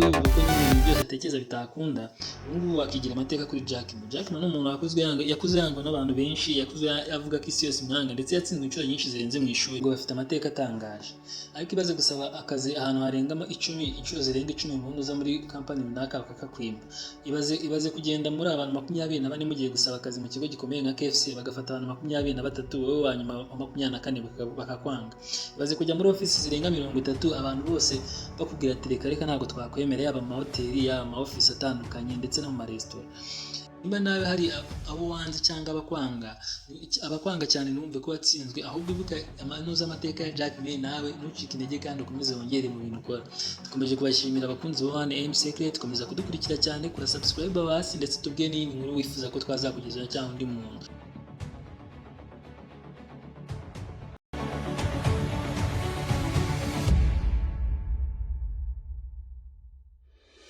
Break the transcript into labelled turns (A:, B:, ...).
A: yumva ko n'ibintu byose atekereza bitakunda, ubu ngubu akigira amateka kuri Jack Ma. Jack Ma ni umuntu yakuze yangwa n'abantu benshi, yakuze avuga ko isi yose imwanga, ndetse yatsinzwe inshuro nyinshi zirenze mu ishuri, ngo bafite amateka atangaje. Ariko ibaze gusaba akazi ahantu harengamo inshuro zirenga 10 mu uza muri kampani runaka bakakwima. Ibaze kugenda muri abantu 24 mugiye gusaba akazi mu kigo gikomeye nka KFC, bagafata abantu 23, wowe wa nyuma 24 bakakwanga. Ibaze kujya muri office zirenga 30, abantu bose bakubwira ati reka ntabwo twakwemerera, yaba mu mahoteli, yaba mu office atandukanye, ndetse no mu maresitora. Niba nawe hari abo wanze cyangwa abakwanga cyane, numve ko watsinzwe, ahubwo ibuka amateka ya Jack Ma, nawe ntucike intege kandi ukomeze wongere mu bintu ukora. Dukomeje kubashimira abakunzi bo hano M Secret, komeza kudukurikira cyane, kora subscribe hasi, ndetse tubwiye n'iyi nkuru wifuza ko twazakugezaho cyangwa undi muntu.